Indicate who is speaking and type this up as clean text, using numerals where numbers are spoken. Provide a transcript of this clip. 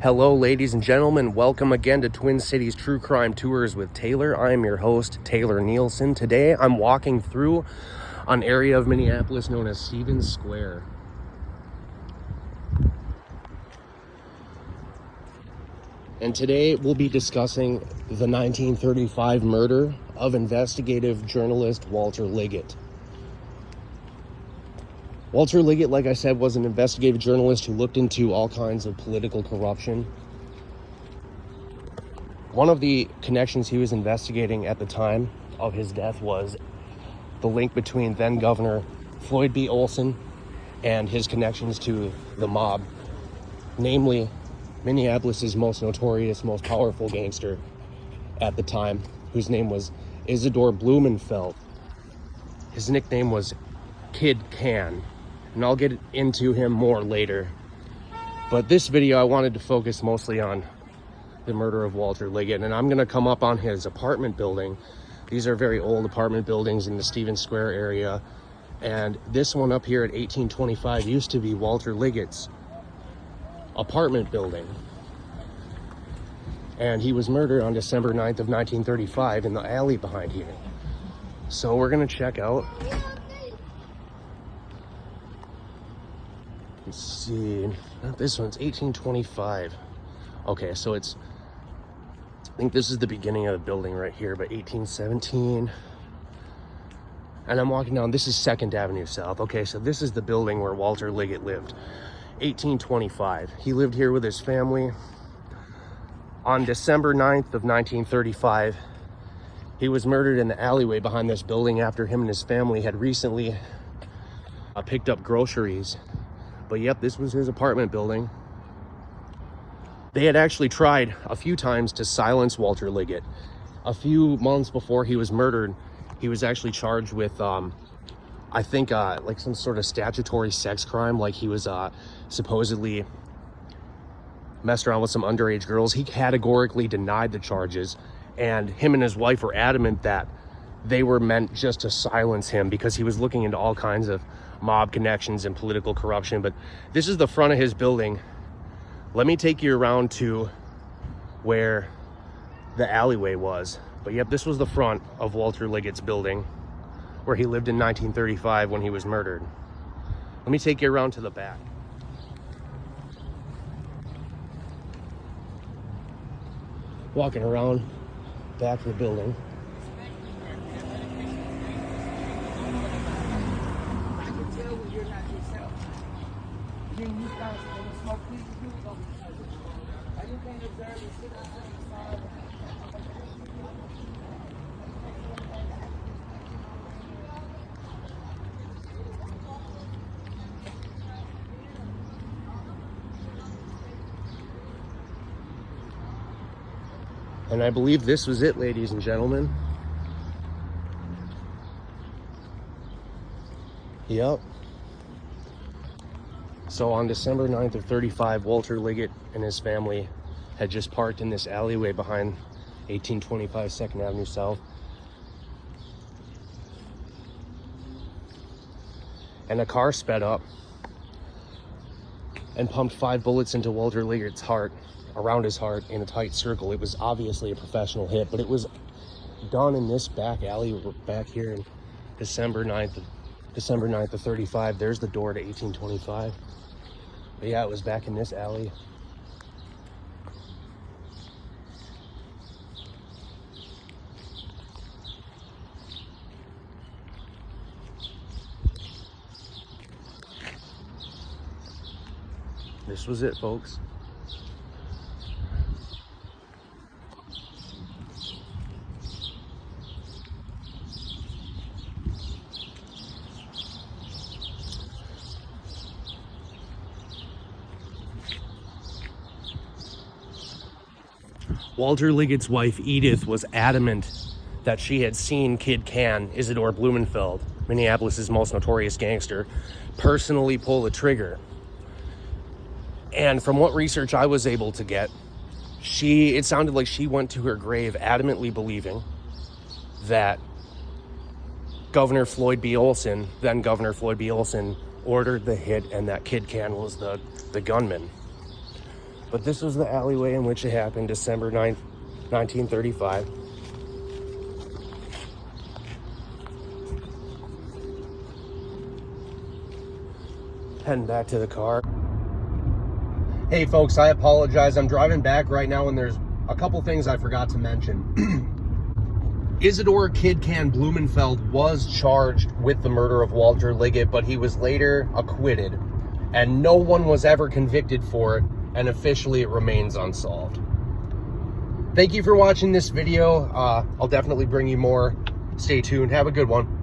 Speaker 1: Hello, ladies and gentlemen. Welcome again to Twin Cities True Crime Tours with Taylor. I am your host, Taylor Nielsen. Today, I'm walking through an area of Minneapolis known as Stevens Square. And today, we'll be discussing the 1935 murder of investigative journalist Walter Liggett. Walter Liggett, like I said, was an investigative journalist who looked into all kinds of political corruption. One of the connections he was investigating at the time of his death was the link between then Governor Floyd B. Olson and his connections to the mob, namely Minneapolis's most notorious, most powerful gangster at the time, whose name was Isadore Blumenfeld. His nickname was Kid Cann. And I'll get into him more later. But this video, I wanted to focus mostly on the murder of Walter Liggett. And I'm going to come up on his apartment building. These are very old apartment buildings in the Stevens Square area. And this one up here at 1825 used to be Walter Liggett's apartment building. And he was murdered on December 9th of 1935 in the alley behind here. So we're going to check out. Let's see, this one's 1825. Okay, so I think this is the beginning of the building right here, but 1817. And I'm walking down, this is 2nd Avenue South. Okay, so this is the building where Walter Liggett lived. 1825. He lived here with his family. On December 9th of 1935, he was murdered in the alleyway behind this building after him and his family had recently picked up groceries. But yep, this was his apartment building. They had actually tried a few times to silence Walter Liggett. A few months before he was murdered, he was actually charged with, I think, like some sort of statutory sex crime. Like he was supposedly messed around with some underage girls. He categorically denied the charges. And him and his wife were adamant that they were meant just to silence him because he was looking into all kinds of mob connections and political corruption. But this is the front of his building. Let me take you around to where the alleyway was. But yep, this was the front of Walter Liggett's building where he lived in 1935 when he was murdered. Let me take you around to the back. Walking around back of the building. And I believe this was it, ladies and gentlemen. Yep. So on December 9th of 35, Walter Liggett and his family had just parked in this alleyway behind 1825 2nd Avenue South. And a car sped up and pumped 5 bullets into Walter Liggett's heart, around his heart in a tight circle. It was obviously a professional hit, but it was done in this back alley back here in December 9th of 35. There's the door to 1825. But yeah, it was back in this alley. This was it, folks. Walter Liggett's wife, Edith, was adamant that she had seen Kid Cann, Isadore Blumenfeld, Minneapolis's most notorious gangster, personally pull the trigger. And from what research I was able to get, it sounded like she went to her grave adamantly believing that Governor Floyd B. Olson, then Governor Floyd B. Olson, ordered the hit and that Kid Cann was the gunman. But this was the alleyway in which it happened, December 9th, 1935. Heading back to the car. Hey folks, I apologize. I'm driving back right now and there's a couple things I forgot to mention. Isadore Kid Cann Blumenfeld was charged with the murder of Walter Liggett, but he was later acquitted, and no one was ever convicted for it, and officially it remains unsolved. Thank you for watching this video. I'll definitely bring you more. Stay tuned. Have a good one.